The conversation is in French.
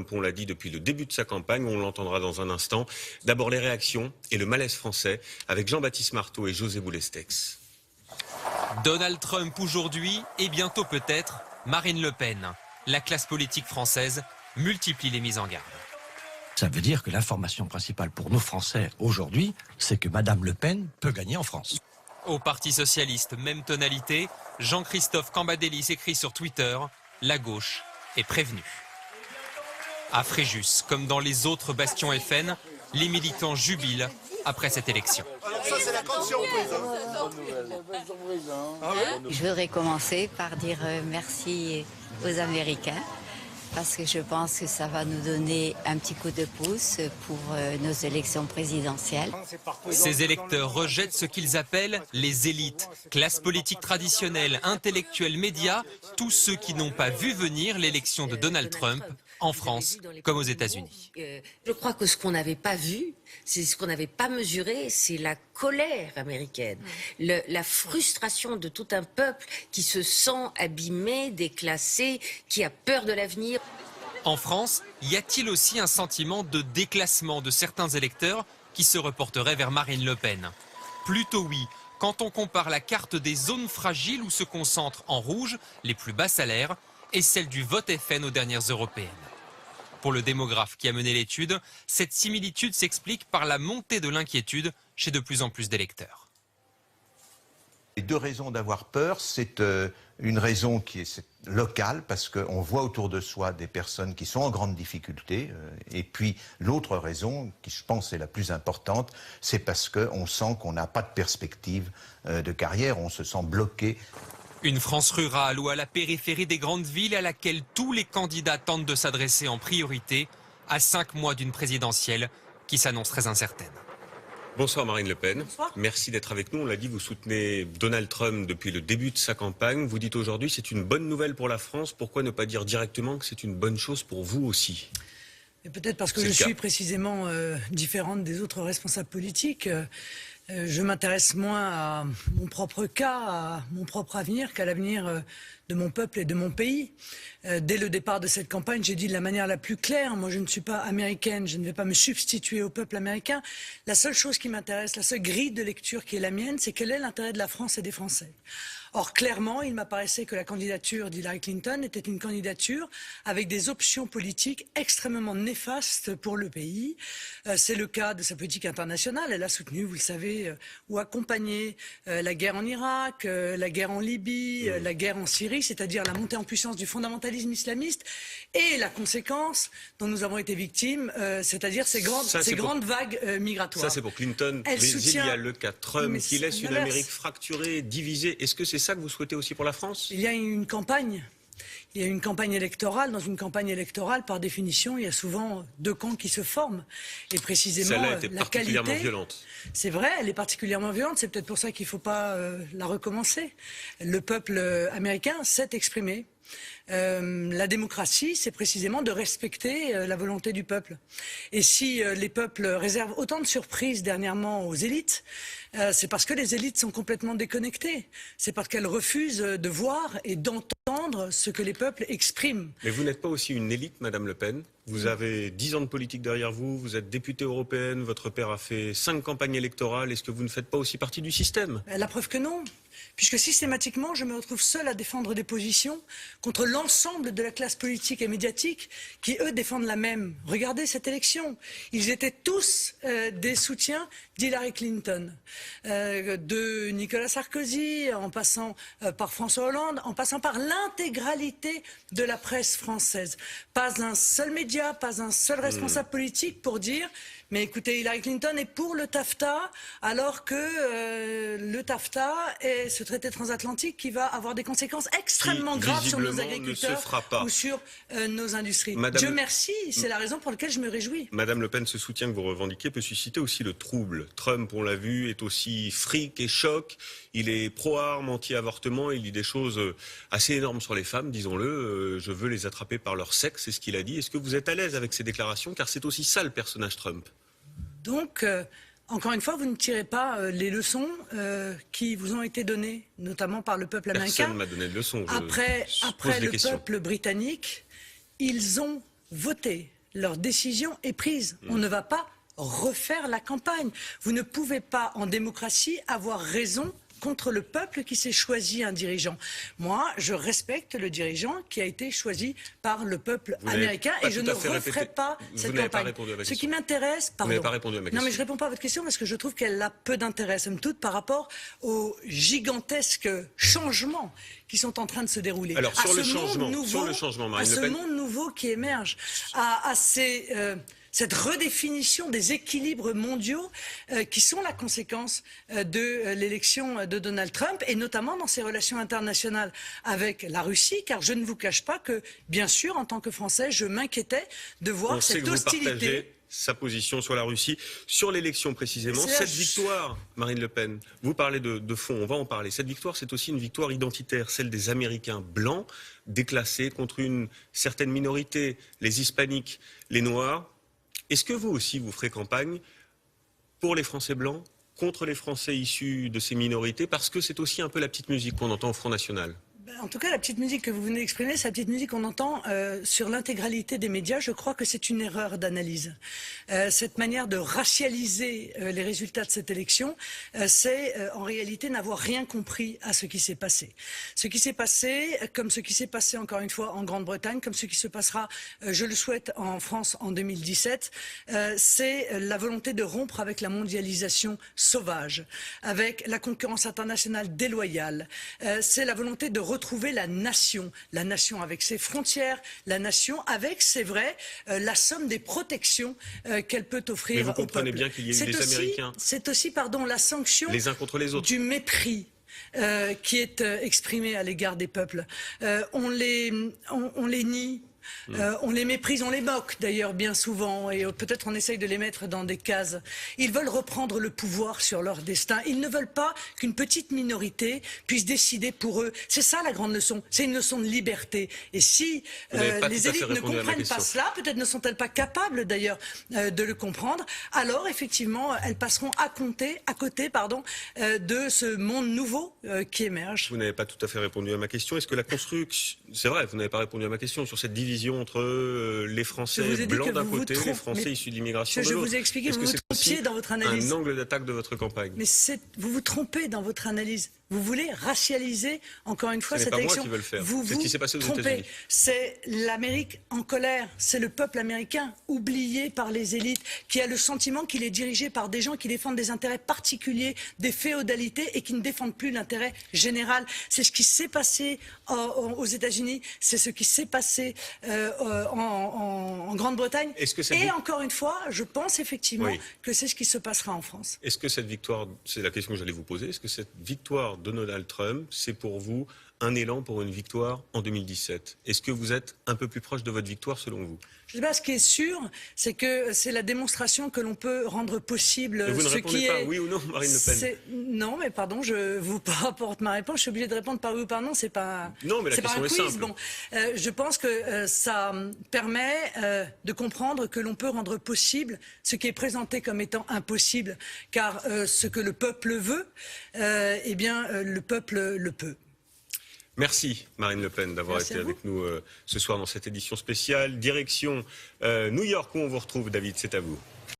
Trump, on l'a dit depuis le début de sa campagne, on l'entendra dans un instant. D'abord les réactions et le malaise français avec Jean-Baptiste Marteau et José Boulestex. Donald Trump aujourd'hui et bientôt peut-être Marine Le Pen. La classe politique française multiplie les mises en garde. Ça veut dire que l'information principale pour nous Français aujourd'hui, c'est que Madame Le Pen peut gagner en France. Au Parti socialiste, même tonalité, Jean-Christophe Cambadélis écrit sur Twitter « La gauche est prévenue ». À Fréjus, comme dans les autres bastions FN, les militants jubilent après cette élection. Alors ça c'est la grande surprise. Je voudrais commencer par dire merci aux Américains parce que je pense que ça va nous donner un petit coup de pouce pour nos élections présidentielles. Ces électeurs rejettent ce qu'ils appellent les élites, classe politique traditionnelle, intellectuels, médias, tous ceux qui n'ont pas vu venir l'élection de Donald Trump en France comme aux États-Unis. Je crois que ce qu'on n'avait pas vu, c'est ce qu'on n'avait pas mesuré, c'est la colère américaine, la frustration de tout un peuple qui se sent abîmé, déclassé, qui a peur de l'avenir. En France, y a-t-il aussi un sentiment de déclassement de certains électeurs qui se reporteraient vers Marine Le Pen? Plutôt oui, quand on compare la carte des zones fragiles où se concentrent en rouge les plus bas salaires et celle du vote FN aux dernières européennes. Pour le démographe qui a mené l'étude, cette similitude s'explique par la montée de l'inquiétude chez de plus en plus d'électeurs. Les deux raisons d'avoir peur, c'est une raison qui est locale, parce qu'on voit autour de soi des personnes qui sont en grande difficulté. Et puis l'autre raison, qui je pense est la plus importante, c'est parce qu'on sent qu'on n'a pas de perspective de carrière, on se sent bloqué. Une France rurale ou à la périphérie des grandes villes à laquelle tous les candidats tentent de s'adresser en priorité à 5 mois d'une présidentielle qui s'annonce très incertaine. Bonsoir Marine Le Pen. Bonsoir. Merci d'être avec nous. On l'a dit, vous soutenez Donald Trump depuis le début de sa campagne. Vous dites aujourd'hui c'est une bonne nouvelle pour la France. Pourquoi ne pas dire directement que c'est une bonne chose pour vous aussi? Peut-être parce que je suis précisément différente des autres responsables politiques. Je m'intéresse moins à mon propre cas, à mon propre avenir, qu'à l'avenir de mon peuple et de mon pays. Dès le départ de cette campagne, j'ai dit de la manière la plus claire, moi je ne suis pas américaine, je ne vais pas me substituer au peuple américain. La seule chose qui m'intéresse, la seule grille de lecture qui est la mienne, c'est quel est l'intérêt de la France et des Français. Or, clairement, il m'apparaissait que la candidature d'Hillary Clinton était une candidature avec des options politiques extrêmement néfastes pour le pays. C'est le cas de sa politique internationale. Elle a soutenu, vous le savez, ou accompagné la guerre en Irak, la guerre en Libye, la guerre en Syrie, c'est-à-dire la montée en puissance du fondamentalisme islamiste et la conséquence dont nous avons été victimes, c'est-à-dire ces grandes vagues migratoires. Ça, c'est pour Clinton. Mais il y a le cas Trump qui laisse une Amérique fracturée, divisée. Est-ce que c'est ça que vous souhaitez aussi pour la France? Il y a une campagne. Il y a une campagne électorale. Dans une campagne électorale, par définition, il y a souvent deux camps qui se forment. Et précisément, celle-là était la particulièrement qualité, violente. C'est vrai, elle est particulièrement violente. C'est peut-être pour ça qu'il ne faut pas la recommencer. Le peuple américain s'est exprimé. La démocratie, c'est précisément de respecter la volonté du peuple. Et si les peuples réservent autant de surprises dernièrement aux élites, c'est parce que les élites sont complètement déconnectées. C'est parce qu'elles refusent de voir et d'entendre ce que les peuples expriment. Mais vous n'êtes pas aussi une élite, Madame Le Pen. Vous avez 10 ans de politique derrière vous, vous êtes députée européenne, votre père a fait 5 campagnes électorales. Est-ce que vous ne faites pas aussi partie du système? La preuve que non. Puisque systématiquement, je me retrouve seul à défendre des positions contre l'ensemble de la classe politique et médiatique qui, eux, défendent la même. Regardez cette élection. Ils étaient tous des soutiens d'Hillary Clinton, de Nicolas Sarkozy, en passant par François Hollande, en passant par l'intégralité de la presse française. Pas un seul média, pas un seul responsable politique pour dire... Mais écoutez, Hillary Clinton est pour le TAFTA, alors que le TAFTA est ce traité transatlantique qui va avoir des conséquences extrêmement graves sur nos agriculteurs ou sur nos industries. Dieu merci, c'est la raison pour laquelle je me réjouis. Madame Le Pen, ce soutien que vous revendiquez peut susciter aussi le trouble. Trump, on l'a vu, est aussi fric et choc. Il est pro-armes, anti-avortement. Il dit des choses assez énormes sur les femmes, disons-le. Je veux les attraper par leur sexe, c'est ce qu'il a dit. Est-ce que vous êtes à l'aise avec ces déclarations? Car c'est aussi ça le personnage Trump. Donc, encore une fois, vous ne tirez pas les leçons qui vous ont été données, notamment par le peuple américain. Personne ne m'a donné de leçons. Après le peuple britannique, ils ont voté leur décision est prise. On ne va pas refaire la campagne. Vous ne pouvez pas, en démocratie, avoir raison contre le peuple qui s'est choisi un dirigeant. Moi, je respecte le dirigeant qui a été choisi par le peuple américain et je ne referai pas cette campagne. Ce qui m'intéresse, pardon. Vous n'avez pas répondu à ma question. Non, mais je réponds pas à votre question parce que je trouve qu'elle a peu d'intérêt, somme toute, par rapport aux gigantesques changements qui sont en train de se dérouler. Alors, sur le changement, Marine Le Pen. À ce monde nouveau qui émerge, à cette redéfinition des équilibres mondiaux qui sont la conséquence de l'élection de Donald Trump et notamment dans ses relations internationales avec la Russie, car je ne vous cache pas que, bien sûr, en tant que Français, je m'inquiétais de voir cette hostilité. Sa position sur la Russie, sur l'élection précisément. Cette victoire, Marine Le Pen, vous parlez de fond, on va en parler. Cette victoire, c'est aussi une victoire identitaire, celle des Américains blancs, déclassés contre une certaine minorité, les Hispaniques, les Noirs. Est-ce que vous aussi, vous ferez campagne pour les Français blancs, contre les Français issus de ces minorités, parce que c'est aussi un peu la petite musique qu'on entend au Front National? En tout cas, la petite musique que vous venez d'exprimer, c'est la petite musique qu'on entend sur l'intégralité des médias. Je crois que c'est une erreur d'analyse. Cette manière de racialiser les résultats de cette élection, c'est en réalité n'avoir rien compris à ce qui s'est passé. Ce qui s'est passé, comme ce qui s'est passé encore une fois en Grande-Bretagne, comme ce qui se passera, je le souhaite, en France en 2017, c'est la volonté de rompre avec la mondialisation sauvage, avec la concurrence internationale déloyale. C'est la volonté de retrouver la nation avec ses frontières, la nation avec, c'est vrai, la somme des protections qu'elle peut offrir au peuple. Mais vous comprenez bien qu'il y a eu des Américains. C'est aussi, la sanction les uns contre les autres. Du mépris. Qui est exprimé à l'égard des peuples. On les nie. On les méprise, on les moque d'ailleurs bien souvent et peut-être on essaye de les mettre dans des cases. Ils veulent reprendre le pouvoir sur leur destin. Ils ne veulent pas qu'une petite minorité puisse décider pour eux. C'est ça la grande leçon. C'est une leçon de liberté. Et si les élites ne comprennent pas cela, peut-être ne sont-elles pas capables d'ailleurs de le comprendre, alors effectivement elles passeront à côté de ce monde nouveau qui émerge. Vous n'avez pas tout à fait répondu à ma question. Est-ce que la construction... C'est vrai, vous n'avez pas répondu à ma question sur cette division entre les Français blancs d'un côté et les Français issus de l'immigration de l'autre. Je vous ai expliqué, vous vous trompiez dans votre analyse. Un angle d'attaque de votre campagne. Mais vous vous trompez dans votre analyse. Vous voulez racialiser, encore une fois, cette élection. C'est pas moi qui veux le faire. Vous c'est ce qui s'est passé aux États-Unis. C'est l'Amérique en colère. C'est le peuple américain, oublié par les élites, qui a le sentiment qu'il est dirigé par des gens qui défendent des intérêts particuliers, des féodalités, et qui ne défendent plus l'intérêt général. C'est ce qui s'est passé aux États-Unis. C'est ce qui s'est passé en Grande-Bretagne. Et encore une fois, je pense effectivement que c'est ce qui se passera en France. Est-ce que cette victoire, c'est la question que j'allais vous poser, est-ce que cette victoire de Donald Trump, c'est pour vous un élan pour une victoire en 2017? Est-ce que vous êtes un peu plus proche de votre victoire selon vous? Je ne sais pas, ce qui est sûr, c'est que c'est la démonstration que l'on peut rendre possible mais vous ne répondez pas oui ou non, Marine Le Pen? Non, mais pardon, je vous rapporte ma réponse. Je suis obligée de répondre par oui ou par non. C'est pas. Non, mais la question est simple. Bon, je pense que ça permet de comprendre que l'on peut rendre possible ce qui est présenté comme étant impossible, car ce que le peuple veut, eh bien, le peuple le peut. Merci Marine Le Pen d'avoir été avec nous ce soir dans cette édition spéciale. Direction New York où on vous retrouve, David, c'est à vous.